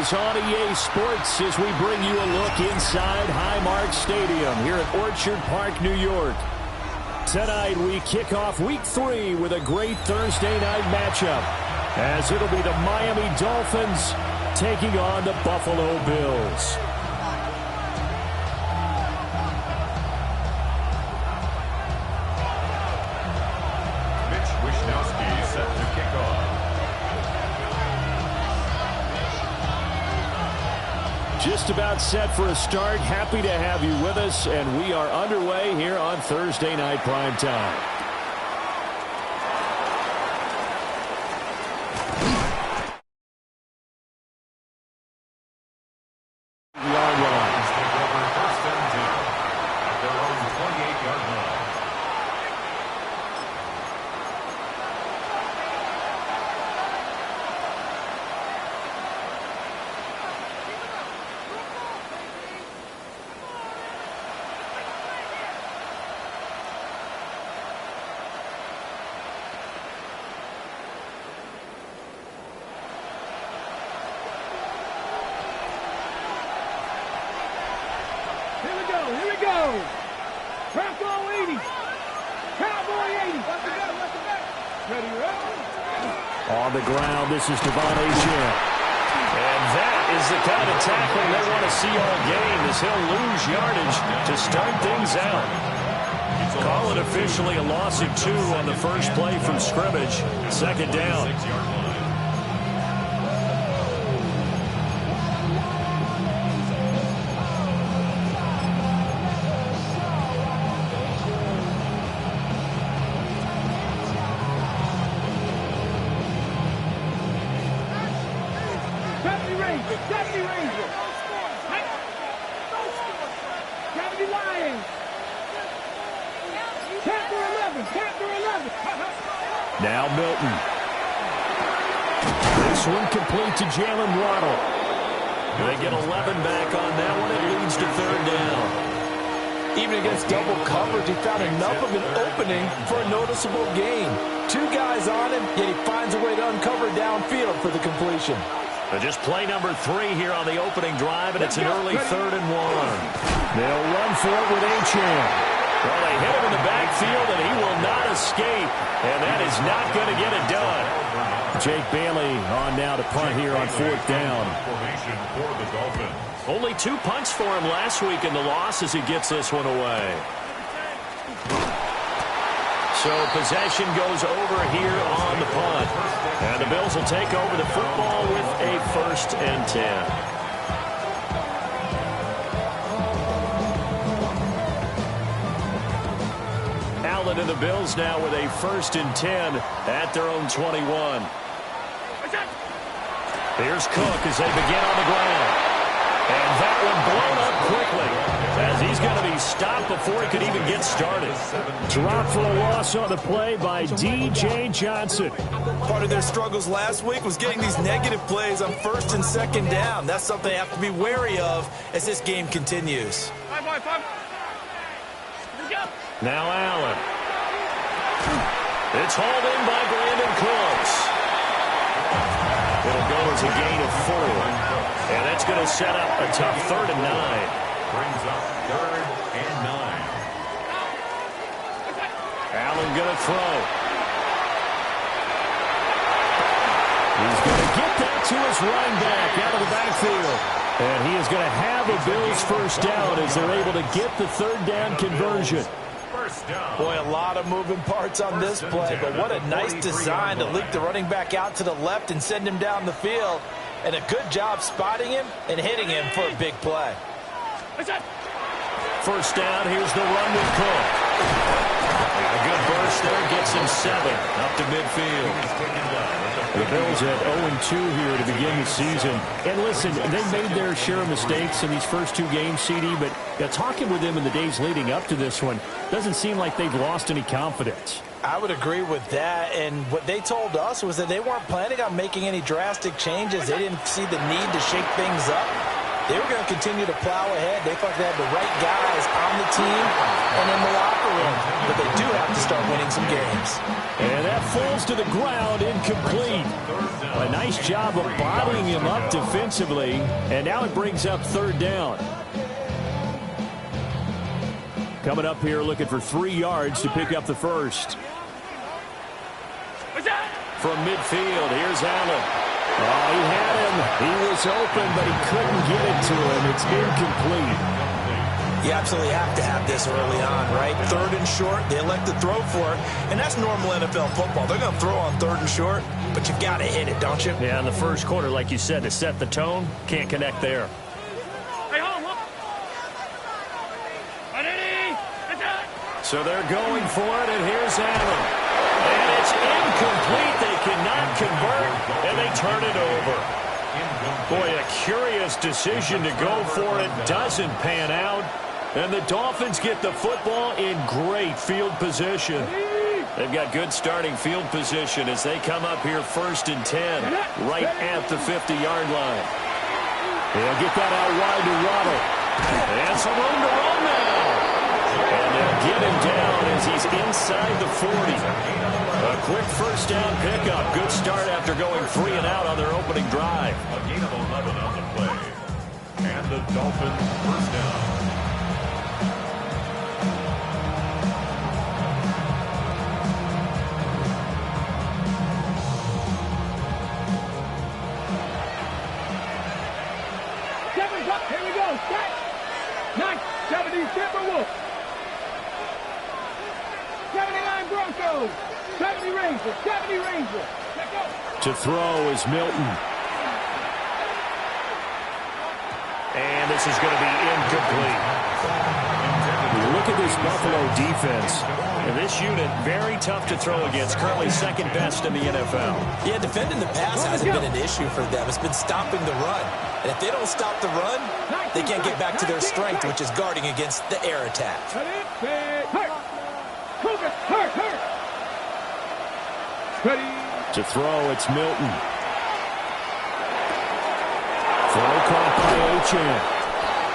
is on EA Sports as we bring you a look inside Highmark Stadium here at Orchard Park, New York. Tonight we kick off Week 3 with a great Thursday night matchup, as it'll be the Miami Dolphins taking on the Buffalo Bills. Just about set for a start. Happy to have you with us, and we are underway here on Thursday Night Primetime. On the ground, this is Devon Achane. And that is the kind of tackling they want to see all game, as he'll lose yardage to start things out. Call it officially a loss of 2 on the first play from scrimmage. Second down. Now Milton. This one complete to Jalen Waddle. They get 11 back on that one. It leads to third down. Even against double coverage, he found enough of an opening for a noticeable gain. 2 guys on him, yet he finds a way to uncover downfield for the completion. Just play number 3 here on the opening drive, and it's an early 3rd and 1. They'll run for it with Achane. Well, they hit him in the backfield, and he will not escape. And that is not going to get it done. Jake Bailey on now to punt here on 4th down. Only 2 punts for him last week in the loss as he gets this one away. So possession goes over here on the punt. And the Bills will take over the football with a 1st and 10. Allen and the Bills now with a 1st and 10 at their own 21. Here's Cook as they begin on the ground. And that one blown up quickly, as he's going to be stopped before he could even get started. Drop for a loss on the play by D.J. Johnson. Part of their struggles last week was getting these negative plays on 1st and 2nd down. That's something they have to be wary of as this game continues. Now Allen. It's hauled in by Brandon Cooks. It'll go as a gain of 4. And that's going to set up a tough 3rd and 9. Brings up 3rd and 9. Allen going to throw. He's going to get that to his running back out of the backfield. And he is going to have a Bills 1st down as they're able to get the 3rd down conversion. Boy, a lot of moving parts on this play, but what a nice design to leak the running back out to the left and send him down the field. And a good job spotting him and hitting him for a big play. 1st down, here's the run with Cook. A good burst there, gets him 7 up to midfield. The Bills at 0-2 here to begin the season. And listen, they made their share of mistakes in these first 2 games, CD, but talking with them in the days leading up to this one, doesn't seem like they've lost any confidence. I would agree with that, and what they told us was that they weren't planning on making any drastic changes. They didn't see the need to shake things up. They were going to continue to plow ahead. They thought they had the right guys on the team and in the locker room, but they do have to start winning some games. And that falls to the ground, incomplete. A nice job of bottling him up defensively, and now it brings up third down. Coming up here looking for 3 yards to pick up the first. From midfield, here's Allen. Oh, he had him. He was open, but he couldn't get it to him. It's incomplete. You absolutely have to have this early on, right? 3rd and short, they elect to throw for it, and that's normal NFL football. They're going to throw on 3rd and short, but you've got to hit it, don't you? Yeah, in the first quarter, like you said, to set the tone, can't connect there. So they're going for it, and here's Allen. And it's incomplete. They cannot convert, and they turn it over. Boy, a curious decision to go for it. Doesn't pan out. And the Dolphins get the football in great field position. They've got good starting field position as they come up here 1st and 10, right at the 50-yard line. They'll get that out wide to Waddle. And some room to run now. And they'll get him down as he's inside the 40. A quick first down pickup. Good start after going 3 and out on their opening drive. A gain of 11 on the play. And the Dolphins first down. Here we go. Set. 970 Timberwolves. 79 Broncos. 70 Rangers. 70 Rangers. Let's go. To throw is Milton. And this is going to be incomplete. Look at this Buffalo defense. And this unit, very tough to throw against. Currently 2nd best in the NFL. Yeah, defending the pass hasn't been an issue for them. It's been stopping the run. And if they don't stop the run, they can't get back to their strength, which is guarding against the air attack. To throw, it's Milton. Throw caught by Achane.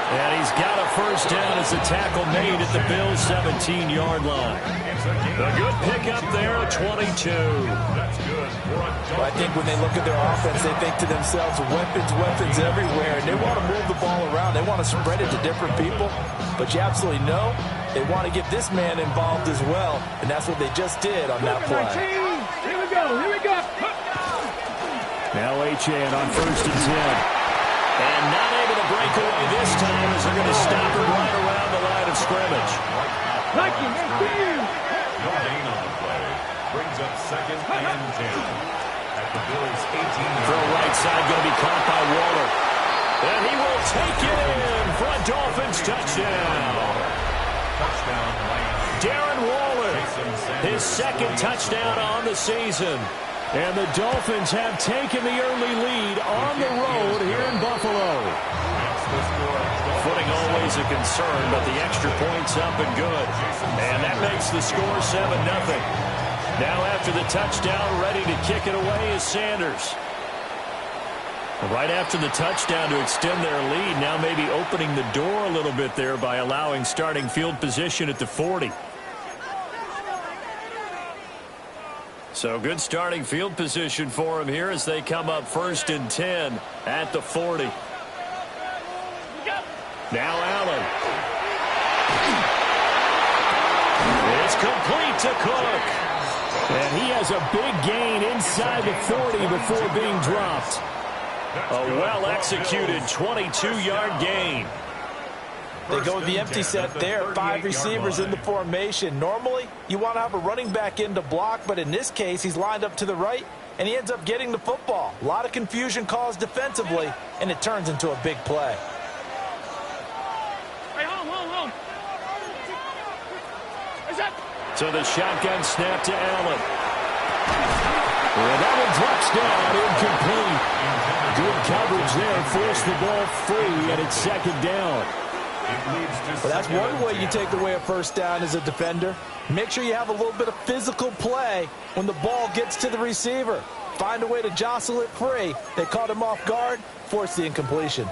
And he's got a first down as the tackle made at the Bills' 17-yard line. A good pickup there at 22. Well, I think when they look at their offense, they think to themselves, weapons everywhere, and they want to move the ball around. They want to spread it to different people, but you absolutely know they want to get this man involved as well, and that's what they just did on that play. Here we go. Now Achane on 1st and 10. And not able to break away this time as they're going to stop him right around the line of scrimmage. No gain on the play. Brings up 2nd and 10. At the Bills' 18. Throw right side going to be caught by Waller. And he will take it in for a Dolphins touchdown. Touchdown, Miami. Darren Waller, his 2nd touchdown on the season. And the Dolphins have taken the early lead on the road here in Buffalo. Footing always a concern, but the extra point's up and good. And that makes the score 7-0. Now after the touchdown, ready to kick it away is Sanders. Right after the touchdown to extend their lead, now maybe opening the door a little bit there by allowing starting field position at the 40. So good starting field position for him here as they come up 1st and 10 at the 40. Now Allen. It's complete to Cook. And he has a big gain inside the 40 before being dropped. A well-executed 22-yard gain. They go with the empty set there. 5 receivers in the formation. Normally, you want to have a running back in to block, but in this case, he's lined up to the right, and he ends up getting the football. A lot of confusion caused defensively, and it turns into a big play. So the shotgun snap to Allen. And that one drops down, incomplete. Good coverage there, forced the ball free, and it's 2nd down. Well, that's one way you take away a first down as a defender. Make sure you have a little bit of physical play when the ball gets to the receiver. Find a way to jostle it free. They caught him off guard, forced the incompletion.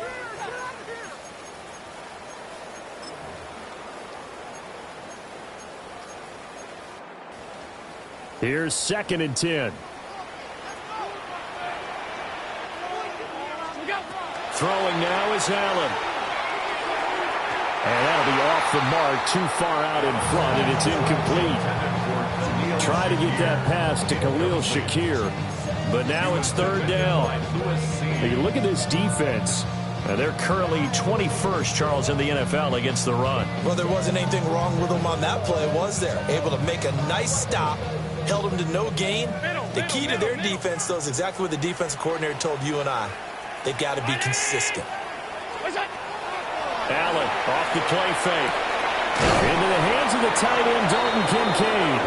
Here's 2nd and 10. Throwing now is Allen. And that'll be off the mark, too far out in front, and it's incomplete. Try to get that pass to Khalil Shakir, but now it's third down. Now you look at this defense. They're currently 21st, Charles, in the NFL against the run. Well, there wasn't anything wrong with them on that play, was there? Able to make a nice stop, held them to no gain. The key to their defense, though, is exactly what the defensive coordinator told you and I. They've got to be consistent. Allen off the play fake. Into the hands of the tight end, Dalton Kincaid.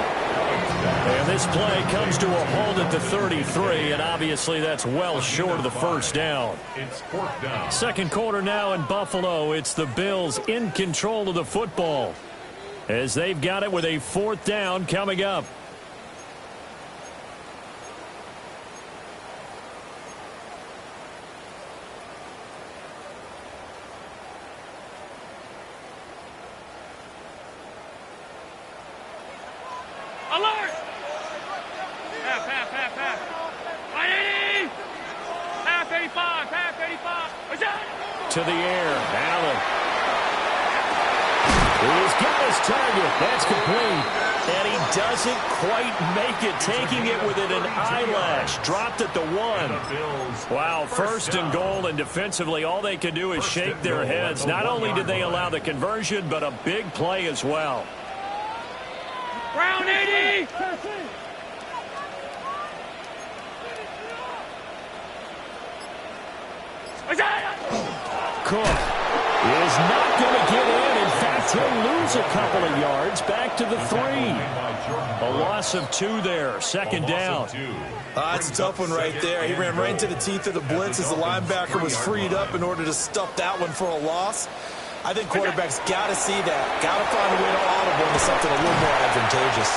And this play comes to a halt at the 33, and obviously that's well short of the first down. It's fourth down. Second quarter now in Buffalo. It's the Bills in control of the football as they've got it with a fourth down coming up. Alert! Half. 180! Half 85, What's that? To the air, Allen. He's got his target. That's complete. And he doesn't quite make it, taking it within an eyelash. Dropped at the 1. Wow, first and goal, and defensively all they can do is shake their heads. Not only did they allow the conversion, but a big play as well. Round 80! Cook is not going to get in. In fact, he'll lose a couple of yards back to the 3. A loss of 2 there. Second down. That's a tough one right there. He ran right into the teeth of the blitz as the linebacker was freed up in order to stuff that one for a loss. I think quarterbacks got to see that. Got to find a way to audible into something a little more advantageous.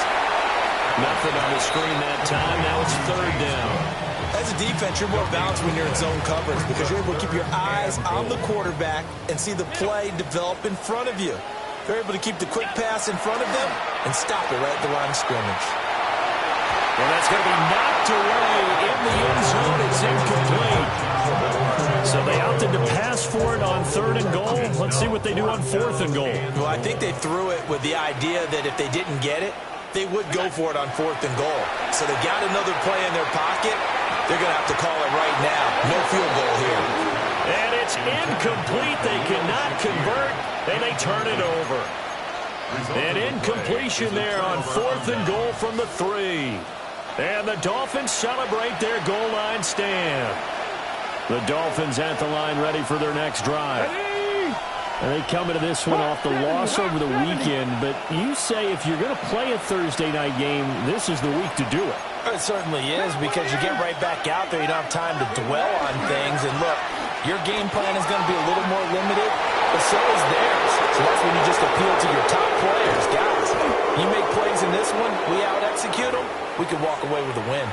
Nothing on the screen that time. Now it's third down. As a defense, you're more balanced when you're in zone coverage because you're able to keep your eyes on the quarterback and see the play develop in front of you. You're able to keep the quick pass in front of them and stop it right at the line of scrimmage. And that's going to be knocked away in the end zone. It's incomplete. So they opted to pass for it on third and goal. Let's see what they do on fourth and goal. Well, I think they threw it with the idea that if they didn't get it, they would go for it on fourth and goal. So they got another play in their pocket. They're going to have to call it right now. No field goal here. And it's incomplete. They cannot convert, and they turn it over. An incompletion there on fourth and goal from the 3. And the Dolphins celebrate their goal line stand. The Dolphins at the line ready for their next drive. And they come into this one off the loss over the weekend, but you say if you're going to play a Thursday night game, this is the week to do it. It certainly is because you get right back out there. You don't have time to dwell on things. And look, your game plan is going to be a little more limited, but so is theirs. So that's when you just appeal to your top players. Guys, you make plays in this one, we out-execute them, we can walk away with a win.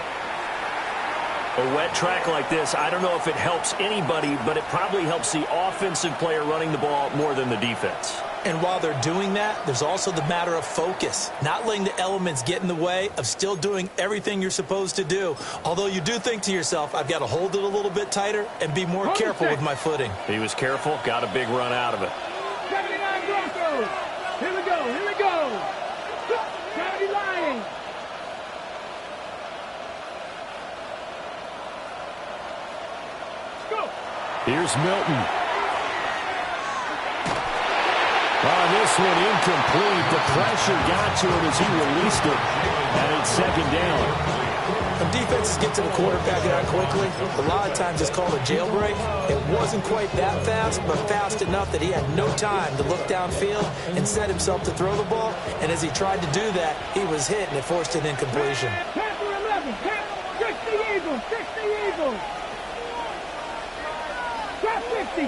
A wet track like this, I don't know if it helps anybody, but it probably helps the offensive player running the ball more than the defense. And while they're doing that, there's also the matter of focus. Not letting the elements get in the way of still doing everything you're supposed to do. Although you do think to yourself, I've got to hold it a little bit tighter and be more careful with my footing. He was careful, got a big run out of it. 79 Broncos. Here we go. 70 Lions. Go. Here's Milton. This one incomplete. The pressure got to him as he released it. And it's second down. When defenses get to the quarterback that quickly, a lot of times it's called a jailbreak. It wasn't quite that fast, but fast enough that he had no time to look downfield and set himself to throw the ball. And as he tried to do that, he was hit, and it forced an incompletion. Panther 11. 60 Eagles. 60 Eagles. Drop 60.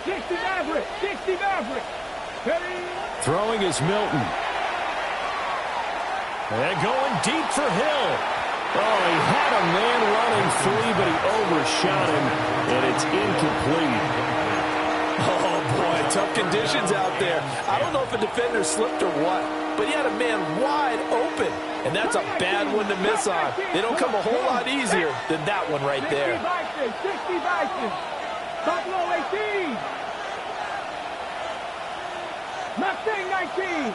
60 Maverick. Throwing is Milton. And going deep for Hill. Oh, he had a man running free, but he overshot him, and it's incomplete. Oh, boy, tough conditions out there. I don't know if a defender slipped or what, but he had a man wide open, and that's a bad one to miss on. They don't come a whole lot easier than that one right there. 60 Bison. Mustang 19.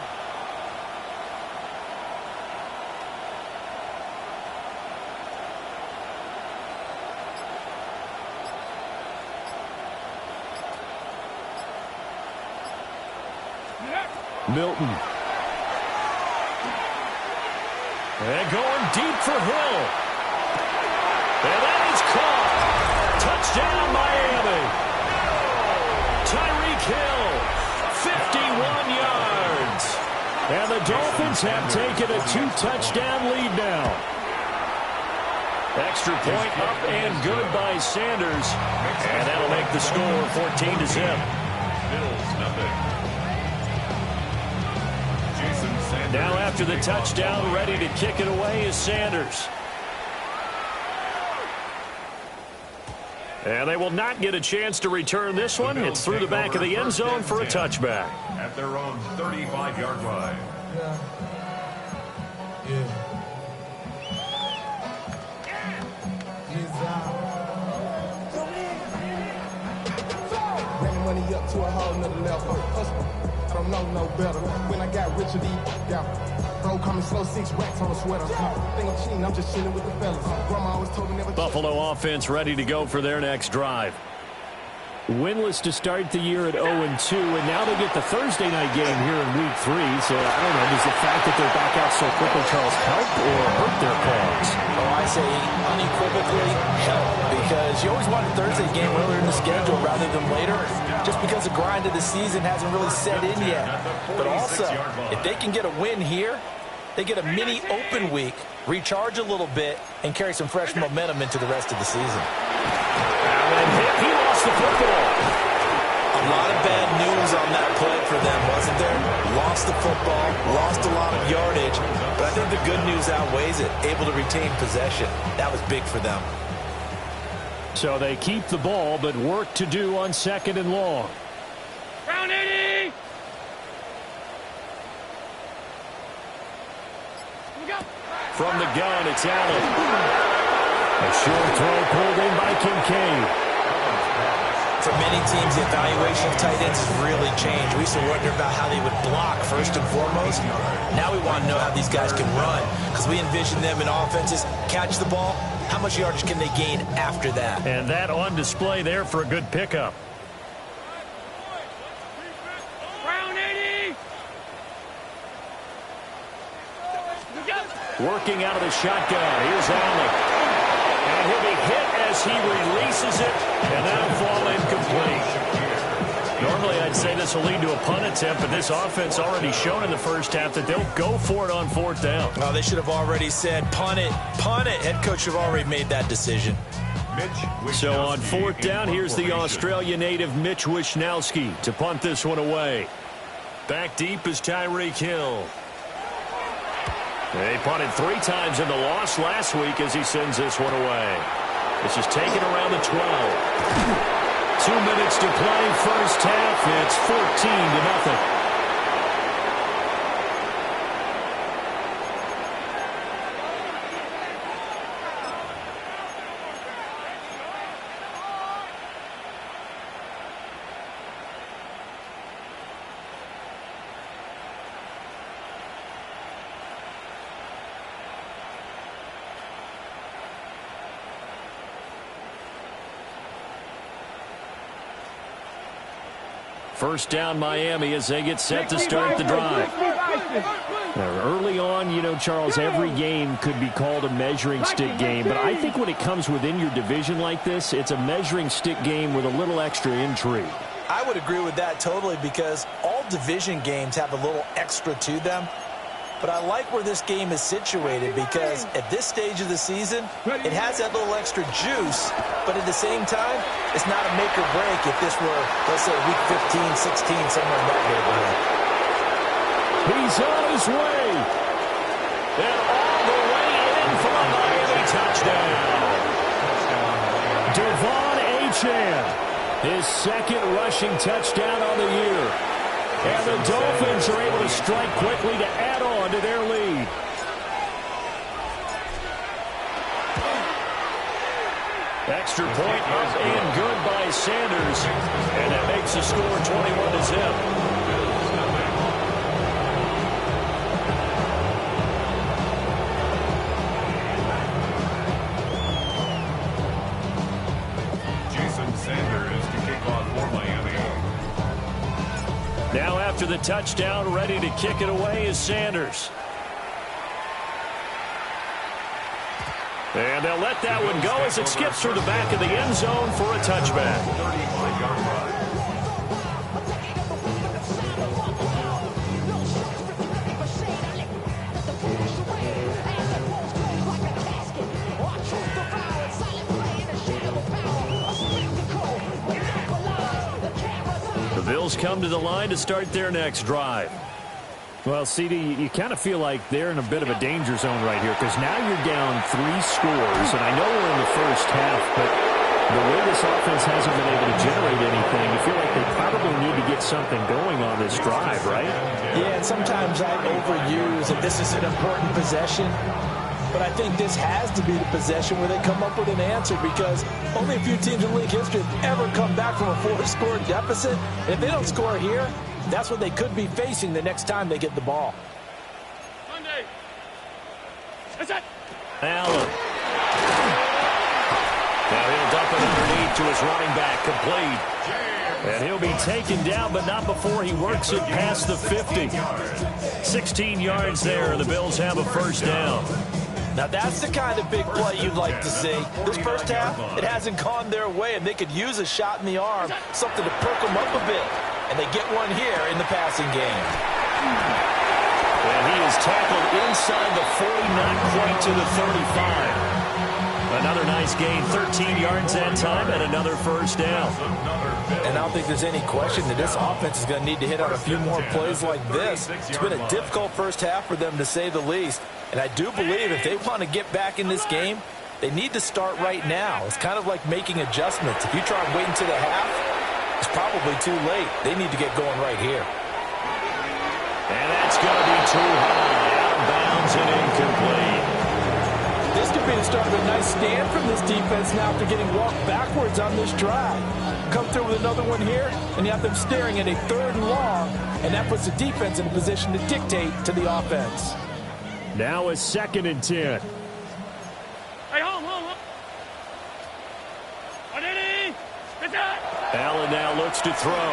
Milton. And going deep for Hill. And that is caught. Touchdown, Miami. Tyreek Hill, 51 yards. And the Dolphins have taken a 2-touchdown lead now. Extra point up and good by Sanders. And that'll make the score 14-0. Bills, nothing. Now after the touchdown, ready to kick it away is Sanders. And they will not get a chance to return this one. It's through the back of the end zone for a touchback. At their own 35-yard line. Money up to a whole nother level. I don't know no better. When I got rich with these, bro, coming slow, 6 racks on a sweater. Think I'm cheating, I'm just chilling with the fellas. Grandma always told me never. Buffalo offense ready to go for their next drive. Winless to start the year at 0-2, and now they get the Thursday night game here in Week 3. So, I don't know, does the fact that they're back out so quickly, Charles, help or hurt their cause? Oh, I say unequivocally help, because you always want a Thursday game earlier in the schedule rather than later, just because the grind of the season hasn't really set in yet. But also, if they can get a win here, they get a mini open week, recharge a little bit, and carry some fresh momentum into the rest of the season. And he lost the football. A lot of bad news on that play for them, wasn't there? Lost the football, lost a lot of yardage, but I think the good news outweighs it. Able to retain possession. That was big for them. So they keep the ball, but work to do on 2nd and long. Round 80. From the gun, it's Allen. A short throw pulled in by Kincaid. For many teams, the evaluation of tight ends has really changed. We used to wonder about how they would block first and foremost. Now we want to know how these guys can run, because we envision them in offenses catch the ball. How much yardage can they gain after that? And that on display there for a good pickup. Round 80. Working out of the shotgun. Here's Allen. And he'll be hit as he releases it, and that'll fall incomplete. Normally, I'd say this will lead to a punt attempt, but this offense already shown in the first half that they'll go for it on 4th down. Well, they should have already said, punt it, punt it. Head coach should have already made that decision. So on 4th down, here's the Australia native Mitch Wishnowsky to punt this one away. Back deep is Tyreek Hill. They punted 3 times in the loss last week as he sends this one away. This is taken around the 12. 2 minutes to play, first half. It's 14-0. First down, Miami, as they get set to start the drive. Now, early on, you know, Charles, every game could be called a measuring stick game, but I think when it comes within your division like this, it's a measuring stick game with a little extra intrigue. I would agree with that totally, because all division games have a little extra to them. But I like where this game is situated, because at this stage of the season, it has that little extra juice, but at the same time, it's not a make or break if this were, let's say, week 15, 16, somewhere in that neighborhood. He's on his way. And all the way in for a Miami touchdown. Devon Achane, his 2nd rushing touchdown on the year. And the Dolphins are able to strike quickly to add on to their lead. Extra point up and good by Sanders. And that makes the score 21-0. Sanders to kick off for Miami. Now after the touchdown, ready to kick it away is Sanders. And they'll let that one go as it skips through the back of the end zone for a touchback. 35-yard run. The Bills come to the line to start their next drive. Well, CD, you kind of feel like they're in a bit of a danger zone right here because now you're down 3 scores, and I know we're in the first half, but the way this offense hasn't been able to generate anything, you feel like they probably need to get something going on this drive, right? Yeah, and sometimes I overuse that this is an important possession, but I think this has to be the possession where they come up with an answer because only a few teams in league history have ever come back from a 4-score deficit. And if they don't score here, that's what they could be facing the next time they get the ball. Monday. That's it. Allen. Now he'll dump it underneath to his running back, complete. And he'll be taken down, but not before he works it past the 50. 16 yards there, and the Bills have a first down. Now that's the kind of big play you'd like to see. This first half, it hasn't gone their way, and they could use a shot in the arm, something to perk them up a bit. And they get one here in the passing game. And he is tackled inside the 40, not quite to the 35. Another nice gain, 13 yards that time, and another first down. And I don't think there's any question that this offense is going to need to hit on a few more plays like this. It's been a difficult first half for them, to say the least. And I do believe if they want to get back in this game, they need to start right now. It's kind of like making adjustments. If you try and wait until the half, it's probably too late. They need to get going right here. And that's going to be too high. Out of bounds and incomplete. This could be the start of a nice stand from this defense now after getting walked backwards on this drive. Come through with another one here, and you have them staring at a 3rd and long, and that puts the defense in a position to dictate to the offense. Now a 2nd and 10. Hey, home. Allen now looks to throw.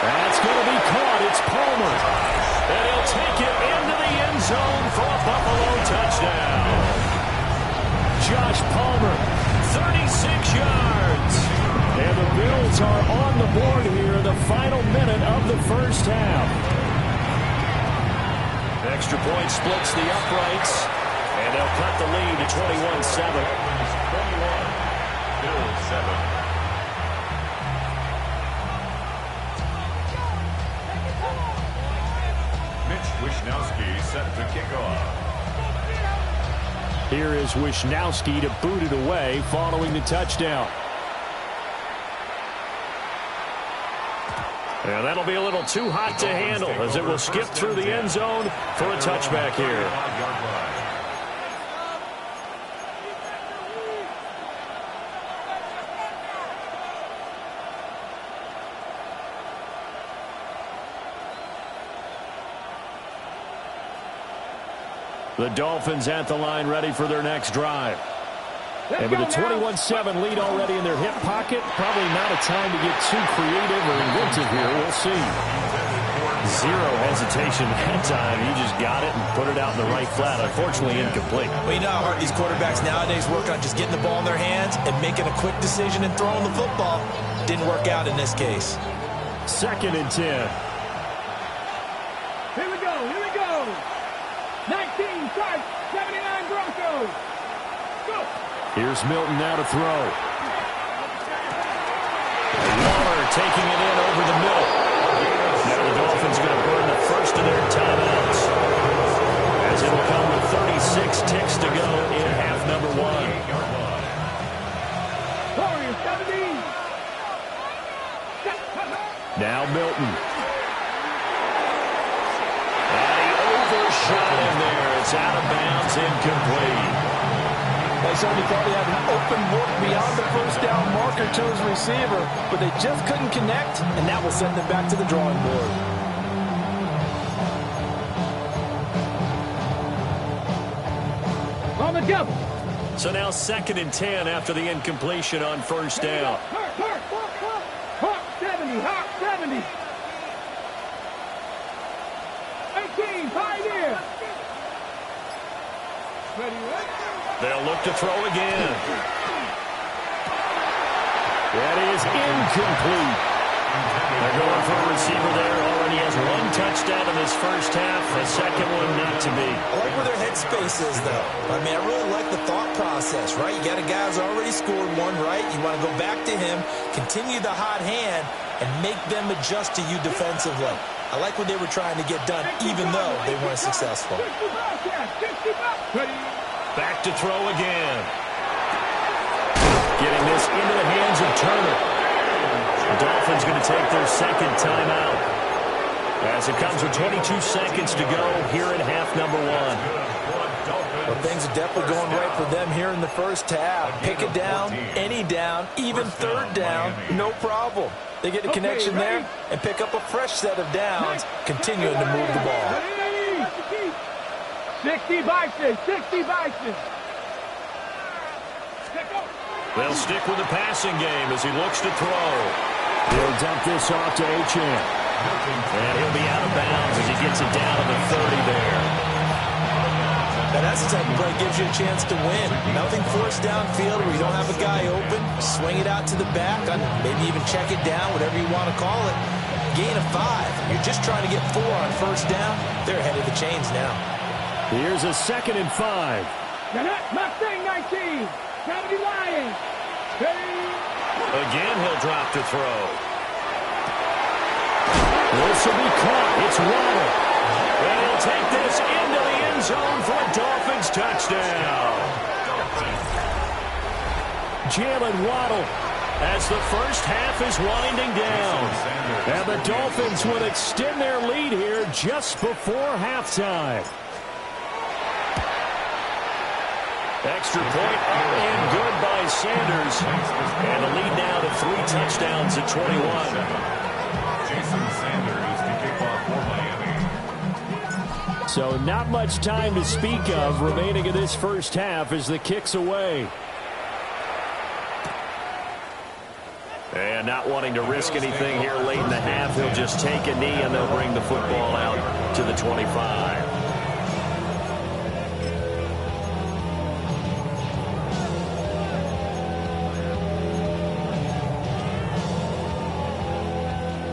That's going to be caught. It's Palmer. And he'll take it into the end zone for a Buffalo touchdown. Josh Palmer, 36 yards. And the Bills are on the board here in the final minute of the first half. Extra point splits the uprights. And they'll cut the lead to 21-7. 21, Bills 7. Wishnowski set to kick off. Here is Wishnowski to boot it away following the touchdown. And that'll be a little too hot to handle as it will skip through the end zone for a touchback here. The Dolphins at the line ready for their next drive. And with a 21-7 lead already in their hip pocket, probably not a time to get too creative or inventive here. We'll see. Zero hesitation that time. He just got it and put it out in the right flat. Unfortunately, incomplete. Well, you know how hard these quarterbacks nowadays work on just getting the ball in their hands and making a quick decision and throwing the football. Didn't work out in this case. 2nd and 10. Here we go. 19 strikes, 79 Broncos. Go. Here's Milton now to throw. Waller taking it in over the middle. Now the Dolphins going to burn the first of their timeouts, as it'll come with 36 ticks to go in half number 1. Warriors 17. Now Milton. Overshot him there. It's out of bounds, incomplete. They certainly probably had an open look beyond the first down marker to his receiver, but they just couldn't connect, and that will send them back to the drawing board. On the double. So now 2nd and 10 after the incompletion on first down. Hawk 70, Hawk 70. 18, Pioneer. They'll look to throw again. That is incomplete. They're going for a receiver there. Already has 1 touchdown in this first half. A second one not to be. I like where their headspace is, though. I mean, I really like the thought process, right? You got a guy who's already scored 1, right? You want to go back to him, continue the hot hand, and make them adjust to you defensively. I like what they were trying to get done, even though they weren't successful. Back to throw again. Getting this into the hands of Turner. The Dolphins going to take their 2nd timeout as it comes with 22 seconds to go here in half number 1. Well, things are definitely going right for them here in the first half. Pick it down, any down, even 3rd down, no problem. They get a connection there and pick up a fresh set of downs, continuing to move the ball. 60 Bison, 60 Bison. They'll stick with the passing game as he looks to throw. He'll dump this off to Achane. And he'll be out of bounds as he gets it down to the 30 there. Now that's the type of play that gives you a chance to win. Nothing forced downfield where you don't have a guy open. Swing it out to the back, maybe even check it down, whatever you want to call it. Gain of 5. You're just trying to get 4 on first down. They're ahead of the chains now. Here's a 2nd and 5. Mustang 19. 70 Lions. Again, he'll drop to throw. This will be caught. It's Waddle. And he'll take this into the end zone for a Dolphins touchdown. Jalen Waddle as the first half is winding down. And the Dolphins will extend their lead here just before halftime. Extra point up and good by Sanders. And the lead now to 3 touchdowns at 21. Jason Sanders to kick off for Miami. So not much time to speak of remaining in this first half as the kick's away. And not wanting to risk anything here late in the half, he'll just take a knee and they'll bring the football out to the 25.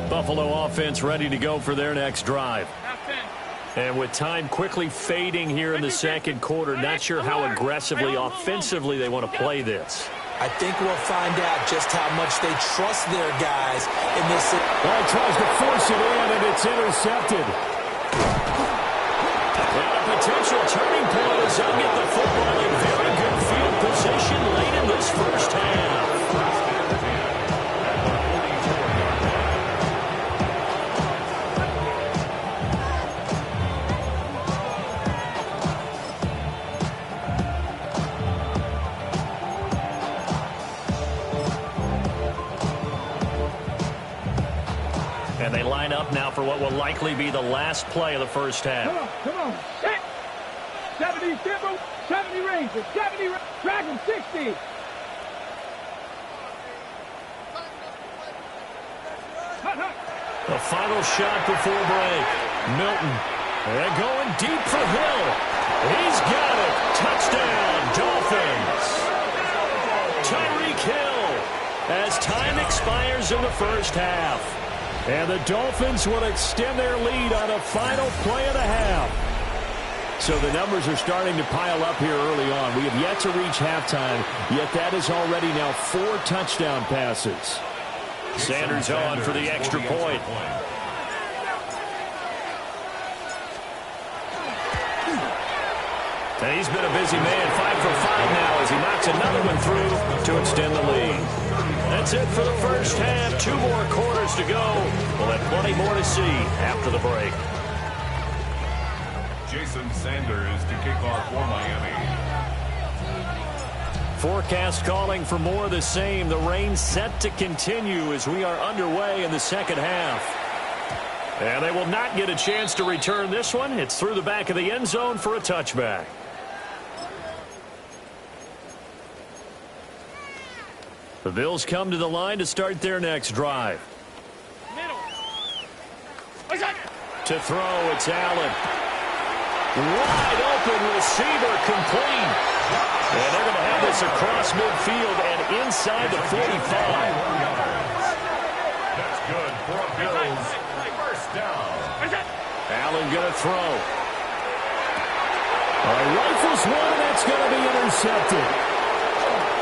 Buffalo offense ready to go for their next drive. And with time quickly fading here in the second quarter, not sure how aggressively, offensively they want to play this. I think we'll find out just how much they trust their guys in this. Well, tries to force it in, and it's intercepted. And a potential turning point as they'll get the football in very good field position late in this first half. And they line up now for what will likely be the last play of the first half. Come on. 70 Timber, 70 Rangers, 70 Dragon 60. The final shot before break. Milton. And going deep for Hill. He's got it. Touchdown, Dolphins. Tyreek Hill as time expires in the first half. And the Dolphins will extend their lead on a final play of the half. So the numbers are starting to pile up here early on. We have yet to reach halftime, yet that is already now 4 touchdown passes. Sanders on for the extra point. And he's been a busy man, 5 for 5 now as he knocks another one through to extend the lead. That's it for the first half. 2 more quarters to go. We'll have plenty more to see after the break. Jason Sanders to kick off for Miami. Forecast calling for more of the same. The rain set to continue as we are underway in the second half. And they will not get a chance to return this one. It's through the back of the end zone for a touchback. The Bills come to the line to start their next drive. To throw, it's Allen. Wide open receiver, complete. And they're going to have this across midfield and inside the 45. That's good for a Bills first down. Allen going to throw. Rifles one, and that's going to be intercepted.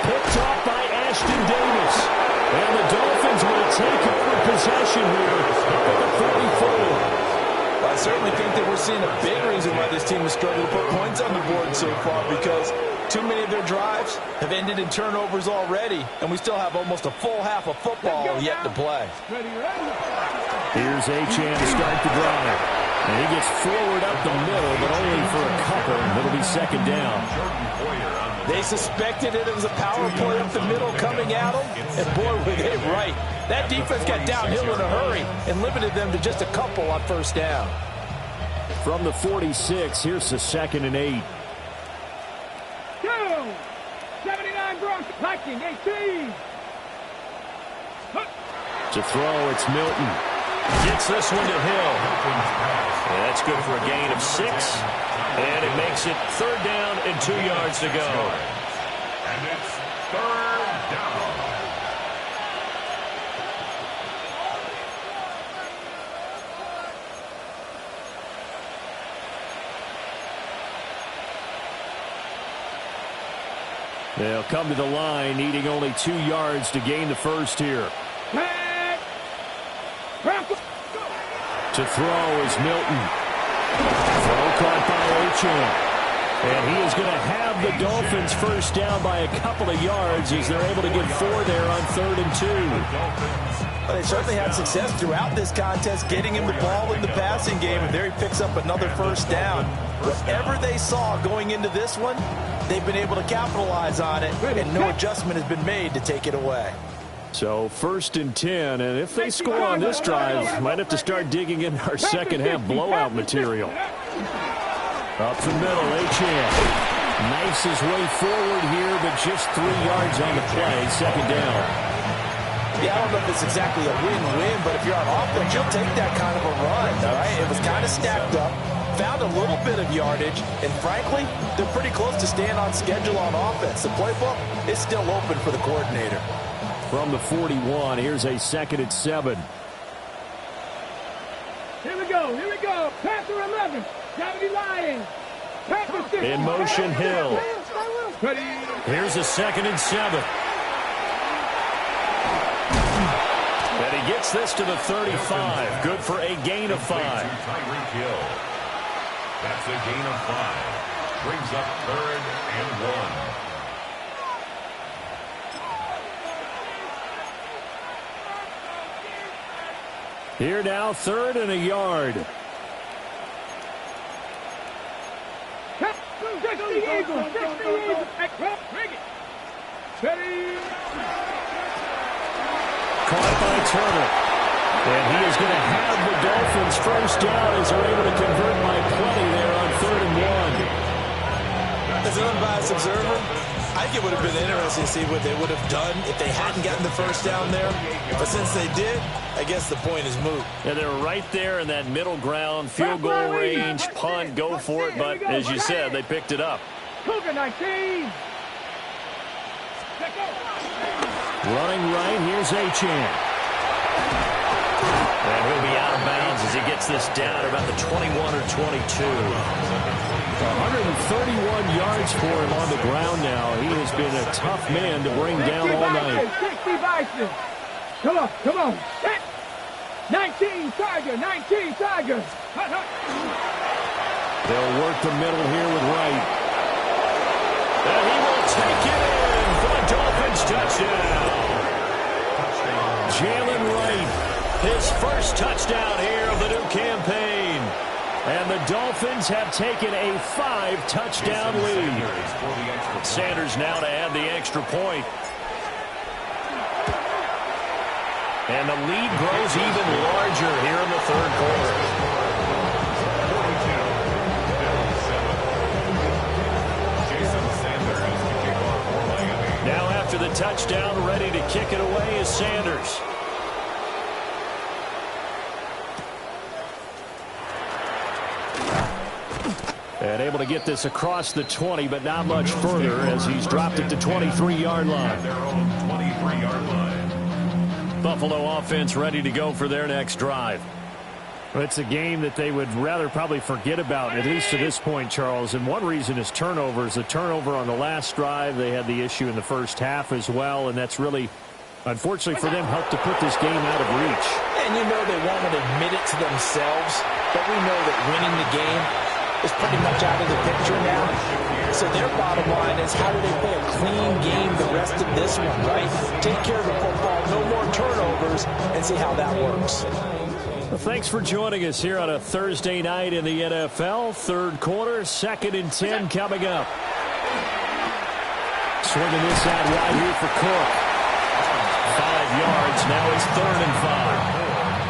Picked off by Ashton Davis. And the Dolphins will take over possession here at the 34. I certainly think that we're seeing a big reason why this team has struggled to put points on the board so far, because too many of their drives have ended in turnovers already, and we still have almost a full half of football yet to play. Here's Achane to start the drive. And he gets forward up the middle, but only for a couple. It'll be second down. They suspected it was a power play up the middle coming at them, and boy, were they right. That defense got downhill in a hurry and limited them to just a couple on first down. From the 46, here's the 2nd and 8. 79 Broncos, Viking 18. To throw, it's Milton. Gets this one to Hill. And that's good for a gain of 6. And it makes it 3rd down and 2 yards to go. And it's 3rd down. They'll come to the line, needing only 2 yards to gain the first here. To throw is Milton. Throw caught by Achane. And he is going to have the Dolphins first down by a couple of yards as they're able to get 4 there on 3rd and 2. Well, they certainly had success throughout this contest, getting him the ball in the passing game, and there he picks up another first down. Whatever they saw going into this one, they've been able to capitalize on it, and no adjustment has been made to take it away. So 1st and 10, and if they score on this drive, might have to start digging in our second half blowout material. Up the middle, Achane knifes his way forward here, but just 3 yards on the play, second down. Yeah, I don't know if it's exactly a win-win, but if you're on offense, you'll take that kind of a run, all right? It was kind of stacked up, found a little bit of yardage, and frankly, they're pretty close to staying on schedule on offense. The playbook is still open for the coordinator. From the 41, here's a 2nd and 7. Here we go. Panther 11. 70 Lions. Panther 6. In motion, Hill. Ready. Here's a 2nd and 7. And he gets this to the 35. Good for a gain of 5. Tyreek Hill. That's a gain of 5. Brings up 3rd and 1. Here now, 3rd and a yard. Caught by Turner. And he is going to have the Dolphins first down as they're able to convert by plenty there on 3rd and 1. As an unbiased observer, I think it would have been interesting to see what they would have done if they hadn't gotten the first down there. But since they did, I guess the point is moot. Yeah, they're right there in that middle ground, field goal range, punt, go for it. But as you said, they picked it up. Cougar 19. Running right, here's Achane. And he'll be out of bounds as he gets this down at about the 21 or 22. 131 yards for him on the ground now. He has been a tough man to bring down all night. 60 Bison. Come on. 19 Tiger. They'll work the middle here with Wright. And he will take it in for the Dolphins touchdown. Jalen Wright, his first touchdown here of the new campaign. And the Dolphins have taken a 5-touchdown lead. Sanders now to add the extra point. And the lead grows even larger here in the 3rd quarter. Now after the touchdown, ready to kick it away is Sanders. And able to get this across the 20, but not much further as he's dropped it to 23-yard line. Their own 23-yard line. Buffalo offense ready to go for their next drive. Well, it's a game that they would rather probably forget about, at least to this point, Charles. And one reason is turnovers. The turnover on the last drive, they had the issue in the first half as well, and that's really, unfortunately for them, helped to put this game out of reach. And you know they won't admit it to themselves, but we know that winning the game is pretty much out of the picture now. So their bottom line is, how do they play a clean game the rest of this one, right? Take care of the football, no more turnovers, and see how that works. Well, thanks for joining us here on a Thursday night in the NFL. Third quarter, 2nd and 10 coming up. Swinging this out wide here for Cook. 5 yards, now it's 3rd and 5.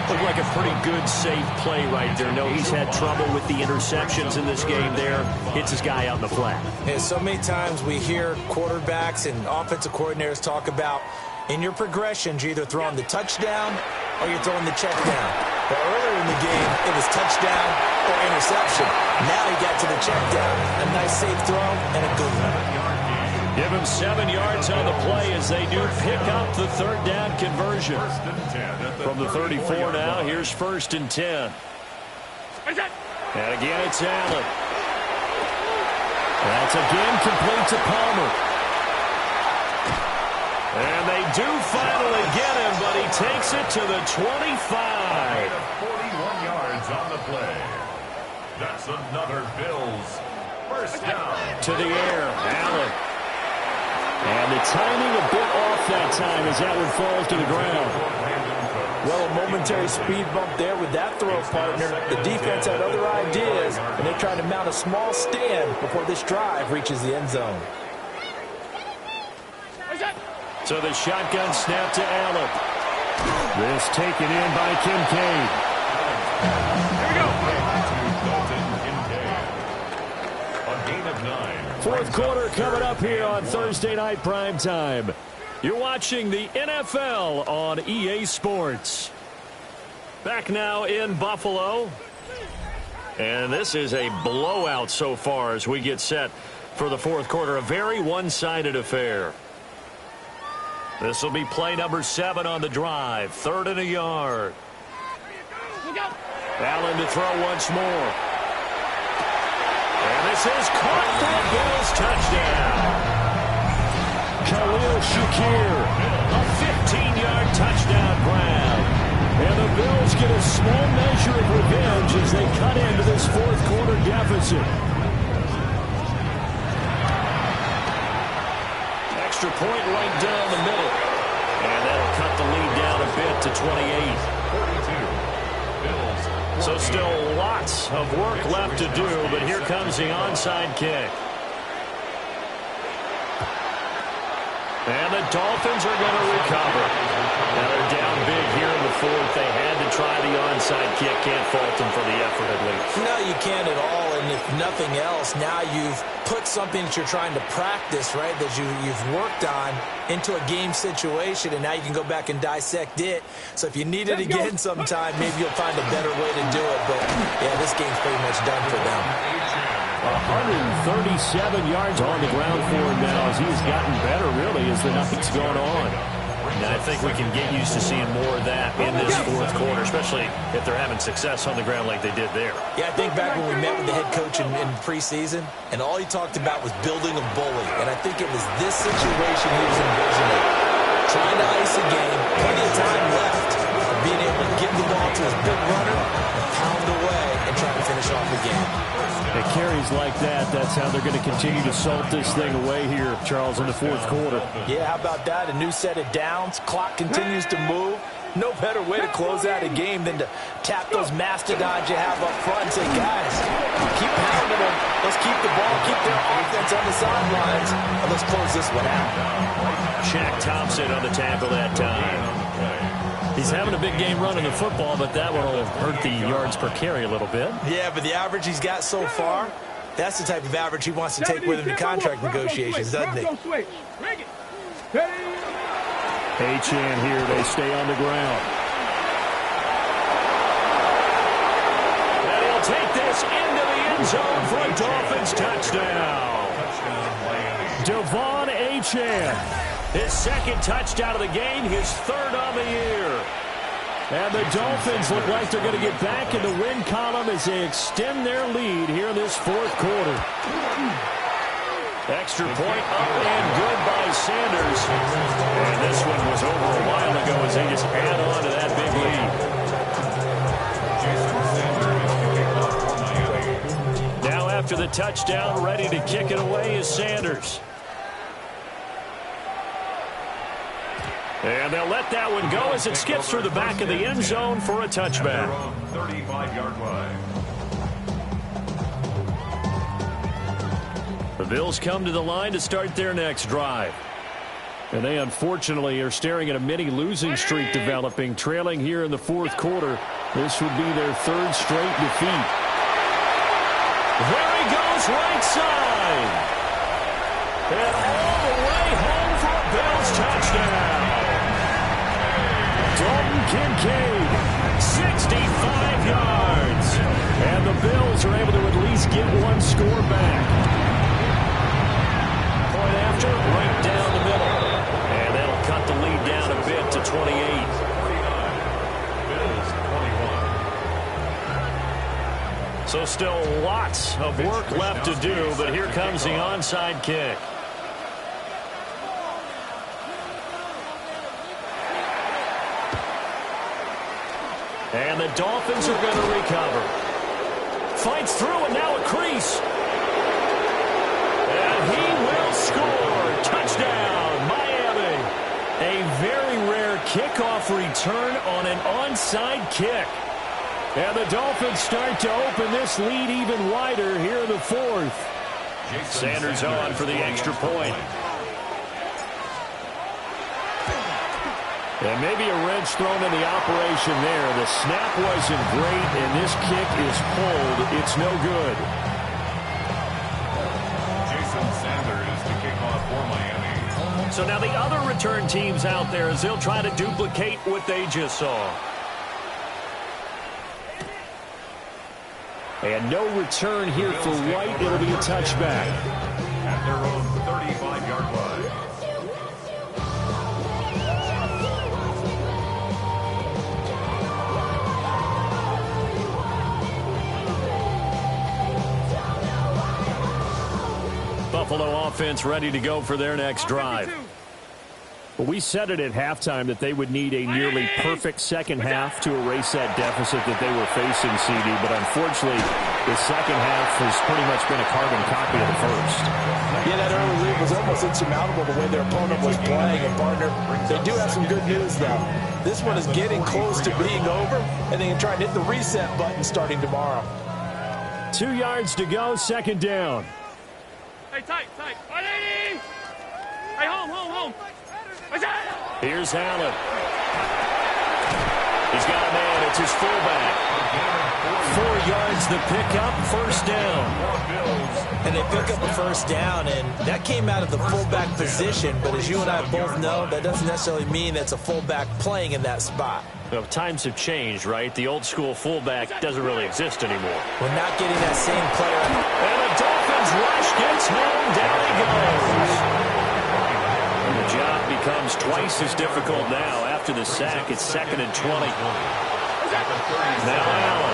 Looked like a pretty good, safe play right there. No, he's had trouble with the interceptions in this game there. Hits his guy out in the flat. Yeah, so many times we hear quarterbacks and offensive coordinators talk about, in your progressions, you're either throwing the touchdown or you're throwing the check down. But earlier in the game, it was touchdown or interception. Now he got to the check down. A nice, safe throw and a good one. Give him 7 yards on the play as they do pick up the 3rd down conversion. From the 34 now, here's 1st and 10. And again, it's Allen. That's again complete to Palmer. And they do finally get him, but he takes it to the 25. 41 yards on the play. That's another Bills first down. To the air, Allen. And the timing a bit off that time as that one falls to the ground. Well, a momentary speed bump there with that throw partner. The defense had other ideas, and they're trying to mount a small stand before this drive reaches the end zone. So the shotgun snap to Allen. This taken in by Kincaid. Here we go. A gain of 9. Fourth quarter coming up here on Thursday Night Primetime. You're watching the NFL on EA Sports. Back now in Buffalo. And this is a blowout so far as we get set for the fourth quarter. A very one-sided affair. This will be play number 7 on the drive. 3rd and a yard. Allen to throw once more. And this is caught for a Bills touchdown. Khalil Shakir, a 15-yard touchdown grab. And the Bills get a small measure of revenge as they cut into this fourth quarter deficit. Extra point right down the middle. And that'll cut the lead down a bit to 28. 42. Bills. So still lots of work left to do, but here comes the onside kick. And the Dolphins are going to recover. Now they're down big here in the fourth. They had to try the onside kick. Can't fault them for the effort at least. No, you can't at all. And if nothing else, now you've put something that you're trying to practice, right, that you've worked on into a game situation, and now you can go back and dissect it. So if you need it again sometime, maybe you'll find a better way to do it. But, yeah, this game's pretty much done for them. 137 yards on the ground for him now as he's gotten better, really, as the night's gone on. And I think we can get used to seeing more of that in this fourth quarter, especially if they're having success on the ground like they did there. Yeah, I think back when we met with the head coach in preseason, and all he talked about was building a bully. And I think it was this situation he was envisioning. Trying to ice a game, plenty of time left, being able to give the ball to his big runner and pound away and try to finish off the game. It carries like that. That's how they're going to continue to salt this thing away here, Charles, in the fourth quarter. Yeah, how about that? A new set of downs. Clock continues to move. No better way to close out a game than to tap those mastodons you have up front and say, guys, keep pounding them. Let's keep the ball, keep their offense on the sidelines, and let's close this one out. Shaq Thompson on the tackle that time. He's having a big game running the football, but that one will hurt the yards per carry a little bit. Yeah, but the average he's got so far, that's the type of average he wants to take with him to contract negotiations, doesn't he? Achane here. They stay on the ground. And he'll take this into the end zone for a Dolphins touchdown. De'Von Achane. His second touchdown of the game, his third on the year. And the Dolphins look like they're going to get back in the win column as they extend their lead here in this fourth quarter. Extra point up and good by Sanders. And this one was over a while ago as they just add on to that big lead. Now after the touchdown, ready to kick it away is Sanders. And they'll let that one go as it skips through the back of the end zone for a touchback. 35-yard line. The Bills come to the line to start their next drive. And they unfortunately are staring at a mini losing streak developing, trailing here in the fourth quarter. This would be their third straight defeat. There he goes, right side. And all the way home for a Bills touchdown. Dalton Kincaid, 65 yards. and the Bills are able to at least get one score back. Point after, right down the middle. And that'll cut the lead down a bit to 28. Bills 21. So still lots of work left to do, but here comes the onside kick. And the Dolphins are going to recover. Fights through, and now a crease. And he will score. Touchdown, Miami. A very rare kickoff return on an onside kick. And the Dolphins start to open this lead even wider here in the fourth. Sanders on for the extra point. And maybe a wrench thrown in the operation there. The snap wasn't great, and this kick is pulled. It's no good. Jason Sanders to kick off for Miami. So now the other return teams out there as they'll try to duplicate what they just saw. And no return here for White. It'll be a touchback. At their own 35-yard line. Buffalo offense ready to go for their next drive. Well, we said it at halftime that they would need a nearly perfect second half to erase that deficit that they were facing, CD. But unfortunately, the second half has pretty much been a carbon copy of the first. Yeah, that early lead was almost insurmountable the way their opponent was playing. And, partner, they do have some good news, though. This one is getting close to being over, and they can try and hit the reset button starting tomorrow. 2 yards to go, second down. Hey, tight. Ready? Hey, home. Here's Allen. He's got a man. It's his fullback. 4 yards the pickup, first down. And they pick up a first down, and that came out of the fullback position. But as you and I both know, that doesn't necessarily mean that's a fullback playing in that spot. Well, times have changed, right? The old school fullback doesn't really exist anymore. We're not getting that same player. And the Dolphins rush gets home. Down he goes. And the job becomes twice as difficult now. After the sack, it's 2nd and 20. Now Allen.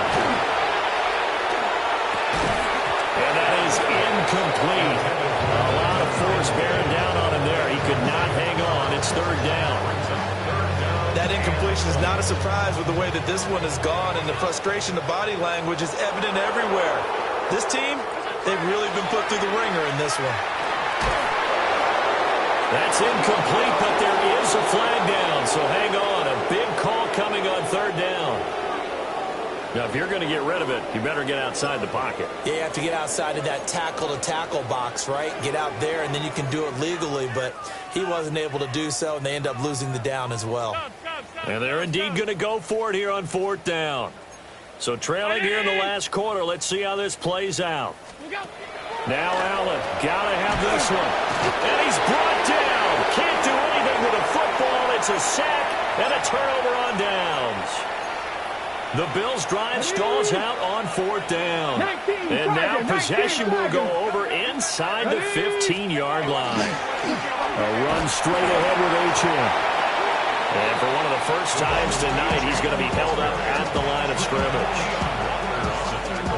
And that is incomplete. A lot of force bearing down on him there. He could not hang on. It's third down. That incompletion is not a surprise with the way that this one has gone, and the frustration, the body language is evident everywhere. This team, they've really been put through the ringer in this one. That's incomplete, but there is a flag down, so hang on. A big call coming on third down. Now, if you're going to get rid of it, you better get outside the pocket. Yeah, you have to get outside of that tackle-to-tackle box, right? Get out there, and then you can do it legally, but he wasn't able to do so, and they end up losing the down as well. And they're indeed going to go for it here on fourth down. So trailing here in the last quarter, let's see how this plays out. Now Allen, got to have this one. And he's brought down. Can't do anything gets a sack and a turnover on downs. The Bills' drive stalls out on 4th down. And now possession will go over inside the 15-yard line. A run straight ahead with Achane. And for one of the first times tonight, he's going to be held up at the line of scrimmage.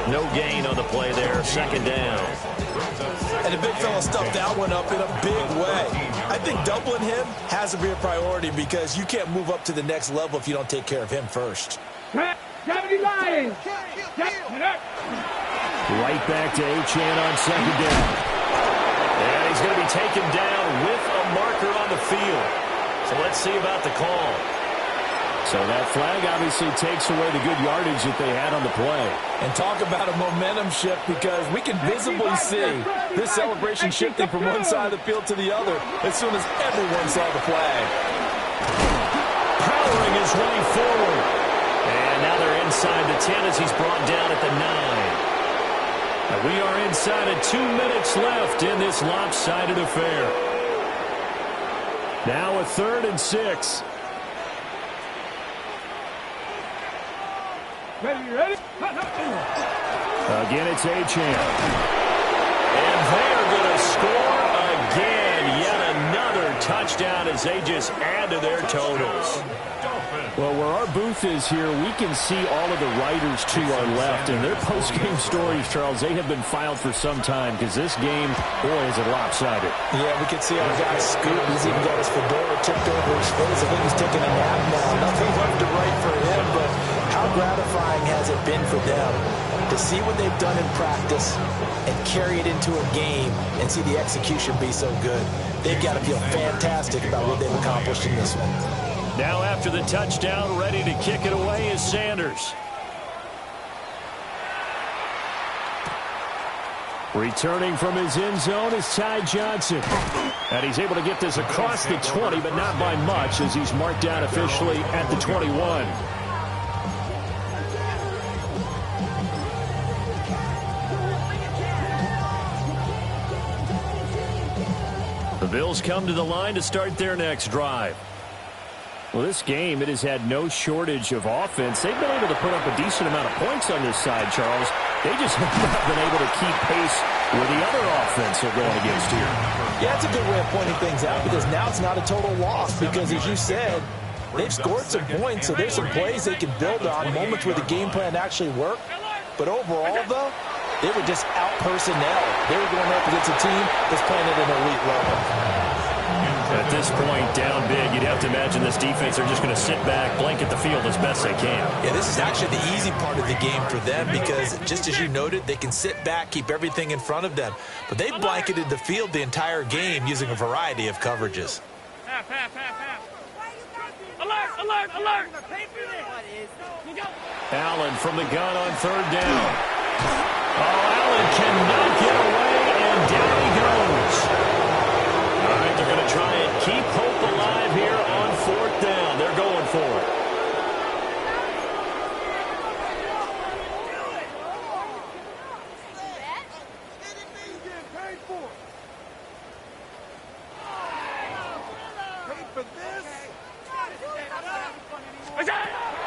No gain on the play there, 2nd down. And the big fella stuffed that one up in a big way. I think doubling him has to be a priority because you can't move up to the next level if you don't take care of him first. Right back to Achane on 2nd down. And he's going to be taken down with a marker on the field. So let's see about the call. So that flag obviously takes away the good yardage that they had on the play. And talk about a momentum shift because we can visibly see this celebration shifting from one side of the field to the other as soon as everyone saw the flag. Powering his way forward. And now they're inside the 10 as he's brought down at the 9. And we are inside of 2 minutes left in this lopsided affair. Now a 3rd and 6. ready? Again, it's Achane. And they're going to score again. Yet another touchdown as they just add to their totals. Well, where our booth is here, we can see all of the writers to our left. And their post-game stories, Charles, they have been filed for some time because this game, boy, is it lopsided. Yeah, we can see our guy Scoot. He's even got his fedora tipped over his face. I think he's taking a nap now. Nothing left to write for him, but how gratifying has it been for them to see what they've done in practice and carry it into a game and see the execution be so good. They've got to feel fantastic about what they've accomplished in this one. Now after the touchdown, ready to kick it away is Sanders. Returning from his end zone is Ty Johnson. And he's able to get this across the 20, but not by much as he's marked down officially at the 21. The Bills come to the line to start their next drive. Well, this game, it has had no shortage of offense. They've been able to put up a decent amount of points on this side, Charles. They just have not been able to keep pace with the other offense they're going against here. Yeah, that's a good way of pointing things out because now it's not a total loss because, as you said, they've scored some points, so there's some plays they can build on, moments where the game plan actually worked. But overall, though, they were just out personnel. They were going up against a team that's playing at an elite level. At this point, down big, you'd have to imagine this defense are just going to sit back, blanket the field as best they can. Yeah, this is actually the easy part of the game for them because, just as you noted, they can sit back, keep everything in front of them. But they blanketed the field the entire game using a variety of coverages. Half. Alert! Allen from the gun on 3rd down. Oh, Allen cannot get away, and down he goes. All right, they're going to try and keep hope alive here on 4th down. They're going for it.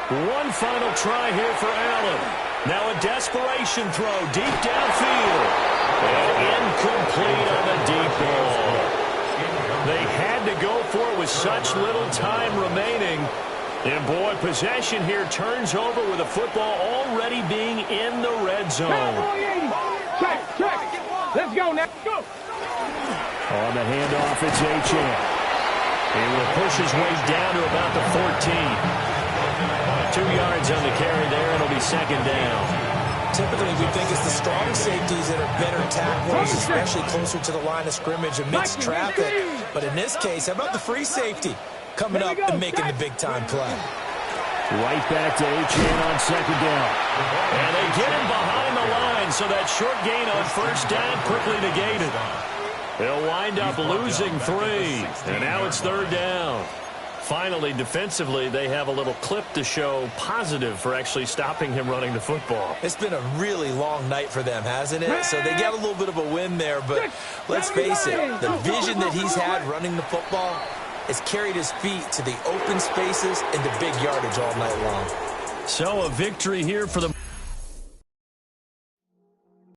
One final try here for Allen. Now a desperation throw deep downfield. And incomplete on the deep ball. They had to go for it with such little time remaining. And, boy, possession here turns over with the football already being in the red zone. Check. Let's go now. Go. On the handoff, it's Achane. He will push his way down to about the 14. 2 yards on the carry there, and it'll be 2nd down. Typically, we think it's the strong safeties that are better tacklers, especially closer to the line of scrimmage amidst traffic. But in this case, how about the free safety coming up and making the big-time play? Right back to Achane on 2nd down. And they get him behind the line, so that short gain on 1st down quickly negated. They'll wind up losing 3, and now it's 3rd down. Finally, defensively, they have a little clip to show positive for actually stopping him running the football. It's been a really long night for them, hasn't it? So they got a little bit of a win there, but let's face it, the vision that he's had running the football, has carried his feet to the open spaces and the big yardage all night long. So a victory here for the